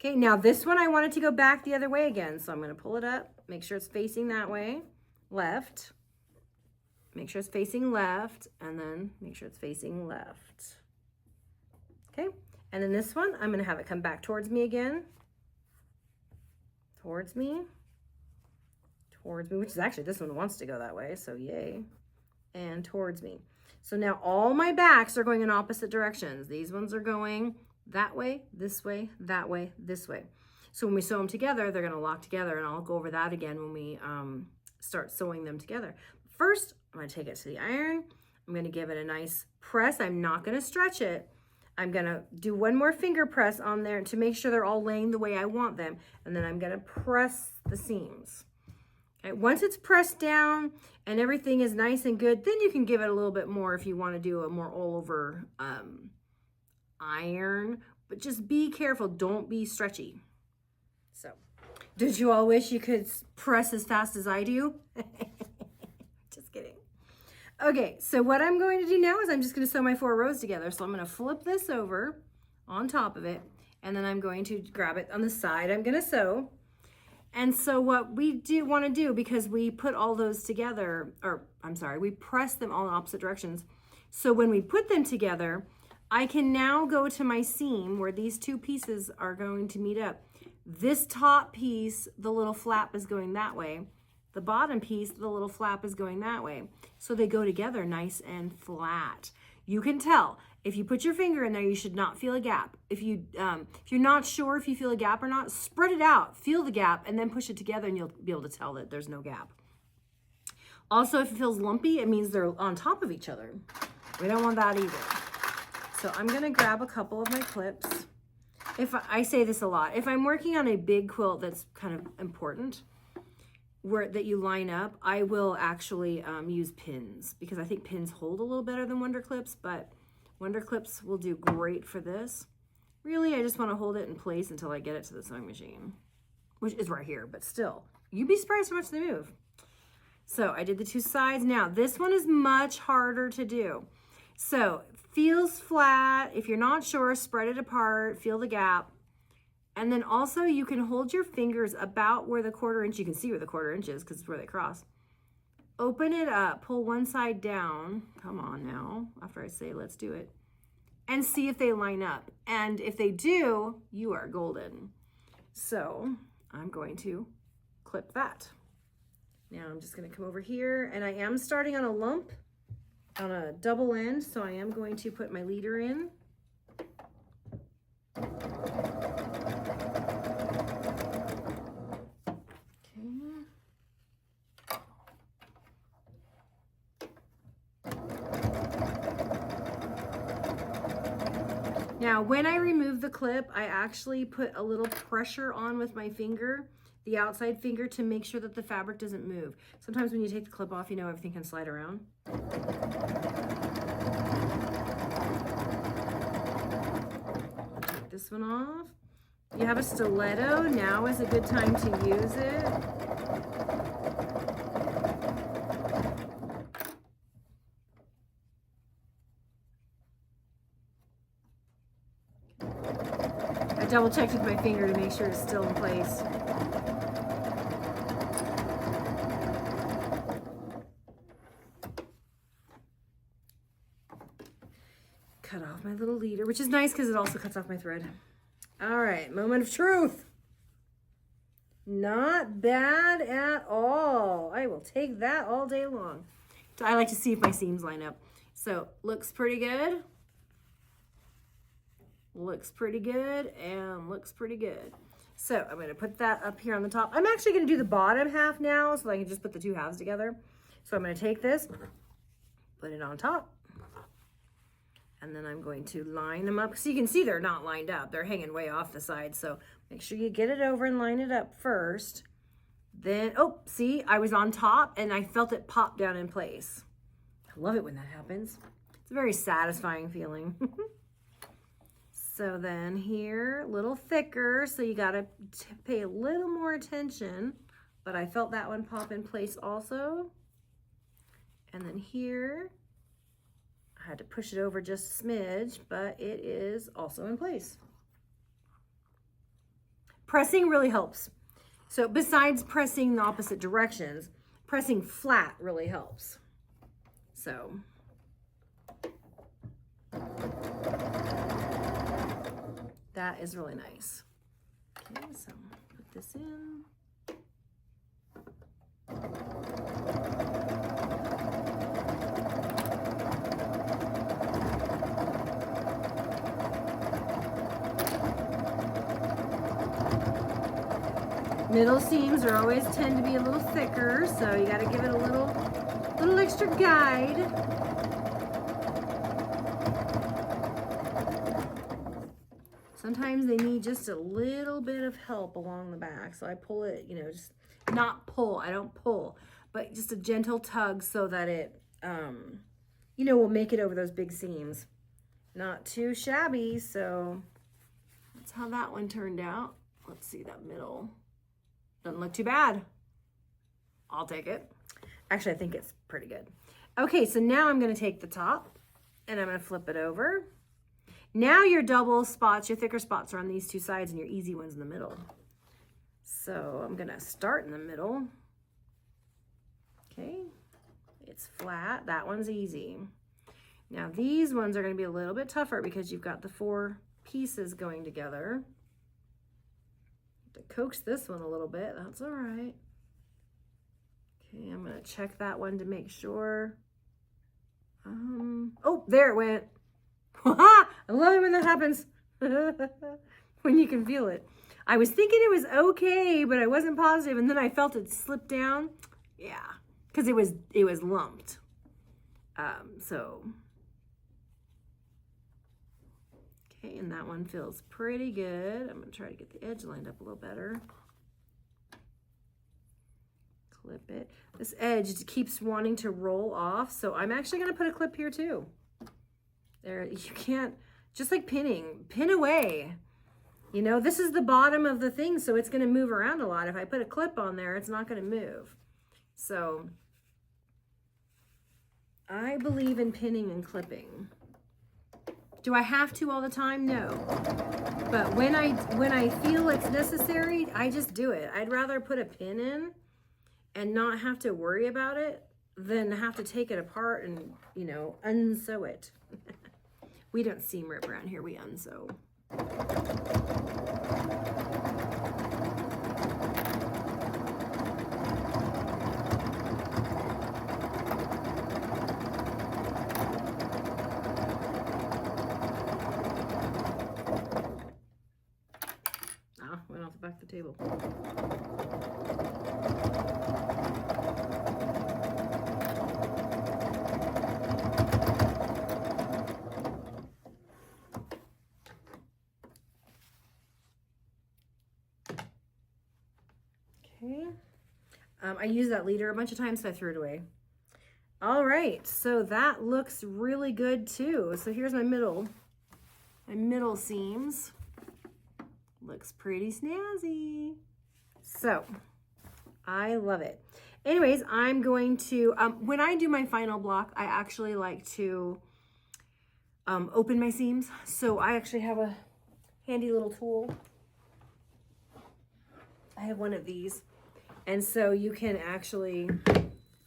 Okay, now this one I want it to go back the other way again. So I'm going to pull it up, make sure it's facing that way, left. Make sure it's facing left, and then make sure it's facing left. Okay, and then this one, I'm going to have it come back towards me again. Towards me, which is actually, this one wants to go that way, so yay. And towards me. So now all my backs are going in opposite directions. These ones are going that way, this way, that way, this way. So when we sew them together, they're going to lock together, and I'll go over that again when we start sewing them together. First, I'm going to take it to the iron. I'm going to give it a nice press. I'm not going to stretch it. I'm going to do one more finger press on there to make sure they're all laying the way I want them. And then I'm going to press the seams. Okay, once it's pressed down and everything is nice and good, then you can give it a little bit more if you want to do a more all over iron. But just be careful. Don't be stretchy. So, did you all wish you could press as fast as I do? Just kidding. Okay, so what I'm going to do now is I'm just going to sew my 4 rows together. So I'm going to flip this over on top of it, and then I'm going to grab it on the side. I'm going to sew. And so what we do want to do, because we put all those together, or I'm sorry, we press them all in opposite directions. So when we put them together, I can now go to my seam where these 2 pieces are going to meet up. This top piece, the little flap is going that way. The bottom piece, the little flap is going that way. So they go together nice and flat. You can tell. If you put your finger in there, you should not feel a gap. If you're not sure if you feel a gap or not, spread it out, feel the gap, and then push it together, and you'll be able to tell that there's no gap. Also, if it feels lumpy, it means they're on top of each other. We don't want that either. So I'm gonna grab a couple of my clips. I say this a lot, if I'm working on a big quilt that's kind of important, that you line up, I will actually use pins, because I think pins hold a little better than Wonder Clips, but Wonder Clips will do great for this. Really, I just want to hold it in place until I get it to the sewing machine, which is right here, but still, you'd be surprised how much they move. So I did the 2 sides. Now this one is much harder to do. So feels flat. If you're not sure, spread it apart, feel the gap. And then also you can hold your fingers about where the 1/4 inch, you can see where the 1/4 inch is because it's where they cross. Open it up, pull one side down. Come on now, after I say let's do it. And see if they line up. And if they do, you are golden. So I'm going to clip that. Now I'm just gonna come over here, and I am starting on a lump, on a double end, so I am going to put my leader in. Now, when I remove the clip, I actually put a little pressure on with my finger, the outside finger, to make sure that the fabric doesn't move. Sometimes when you take the clip off, you know, everything can slide around. Take this one off. You have a stiletto, now is a good time to use it. I double checked with my finger to make sure it's still in place. Cut off my little leader, which is nice because it also cuts off my thread. All right, moment of truth. Not bad at all. I will take that all day long. So I like to see if my seams line up. So looks pretty good. Looks pretty good, and looks pretty good. So I'm gonna put that up here on the top. I'm actually gonna do the bottom half now so I can just put the 2 halves together. So I'm gonna take this, put it on top, and then I'm going to line them up. So you can see they're not lined up. They're hanging way off the side. So make sure you get it over and line it up first. Then, oh, see, I was on top and I felt it pop down in place. I love it when that happens. It's a very satisfying feeling. So then here, a little thicker, so you gotta pay a little more attention, but I felt that one pop in place also. And then here, I had to push it over just a smidge, but it is also in place. Pressing really helps. So besides pressing the opposite directions, pressing flat really helps. So that is really nice. Okay, so put this in. Middle seams are always tend to be a little thicker, so you got to give it a little extra guide. Sometimes they need just a little bit of help along the back, so I pull it, you know, just not pull. I don't pull, but just a gentle tug so that it, you know, will make it over those big seams. Not too shabby, so that's how that one turned out. Let's see that middle. Doesn't look too bad. I'll take it. Actually, I think it's pretty good. Okay, so now I'm gonna take the top and I'm gonna flip it over. Now your double spots, your thicker spots are on these two sides and your easy ones in the middle. So I'm gonna start in the middle. Okay, it's flat, that one's easy. Now these ones are gonna be a little bit tougher because you've got the 4 pieces going together. To coax this one a little bit, that's all right. Okay, I'm gonna check that one to make sure. Oh, there it went. I love it when that happens. When you can feel it. I was thinking it was okay, but I wasn't positive, and then I felt it slip down. Yeah, because it was lumped. So okay, and that one feels pretty good. I'm gonna try to get the edge lined up a little better. Clip it. This edge keeps wanting to roll off, so I'm actually gonna put a clip here too. There, you can't, just like pinning, pin away. You know, this is the bottom of the thing, so it's gonna move around a lot. If I put a clip on there, it's not gonna move. So I believe in pinning and clipping. Do I have to all the time? No. But when I feel it's necessary, I just do it. I'd rather put a pin in and not have to worry about it than have to take it apart and, you know, unsew it. We don't seam rip around here, we unsew. Went off the back of the table. Okay. I used that leader a bunch of times, so I threw it away. All right, so that looks really good too. So here's my middle seams. Looks pretty snazzy. So I love it. Anyways, I'm going to, when I do my final block, I actually like to open my seams. So I actually have a handy little tool. I have one of these. And so you can actually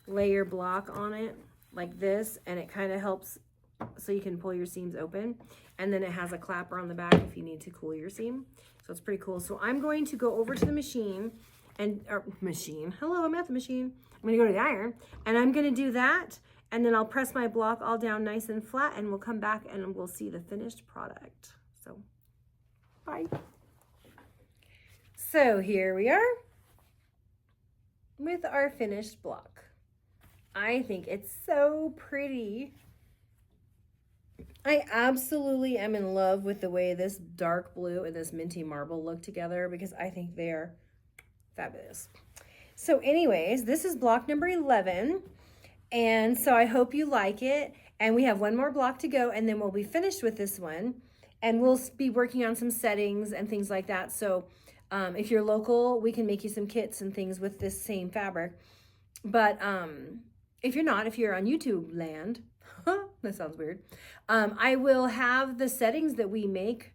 lay your block on it like this, and it kind of helps so you can pull your seams open. And then it has a clapper on the back if you need to cool your seam. So it's pretty cool. So I'm going to go over to the machine hello, I'm at the machine. I'm gonna go to the iron and I'm gonna do that. And then I'll press my block all down nice and flat and we'll come back and we'll see the finished product. So, bye. So here we are with our finished block. I think it's so pretty. I absolutely am in love with the way this dark blue and this minty marble look together because I think they're fabulous. So anyways, this is block number 11. And so I hope you like it. And we have one more block to go and then we'll be finished with this one. And we'll be working on some settings and things like that. So if you're local, we can make you some kits and things with this same fabric. But if you're not, if you're on YouTube land, that sounds weird. I will have the settings that we make.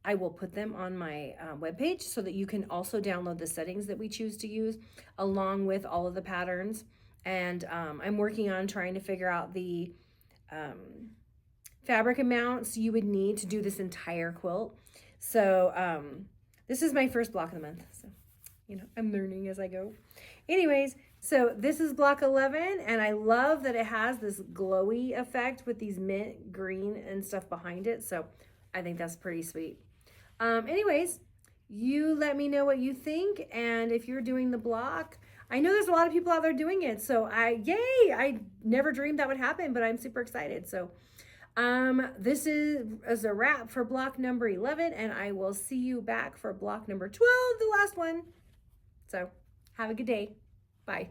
I will put them on my webpage so that you can also download the settings that we choose to use along with all of the patterns. And I'm working on trying to figure out the fabric amounts you would need to do this entire quilt. So this is my first block of the month. So, you know, I'm learning as I go. Anyways, so this is block 11, and I love that it has this glowy effect with these mint green and stuff behind it. So I think that's pretty sweet. Anyways, you let me know what you think, and if you're doing the block, I know there's a lot of people out there doing it, so yay, I never dreamed that would happen, but I'm super excited. So this is a wrap for block number 11, and I will see you back for block number 12, the last one. So have a good day. Bye.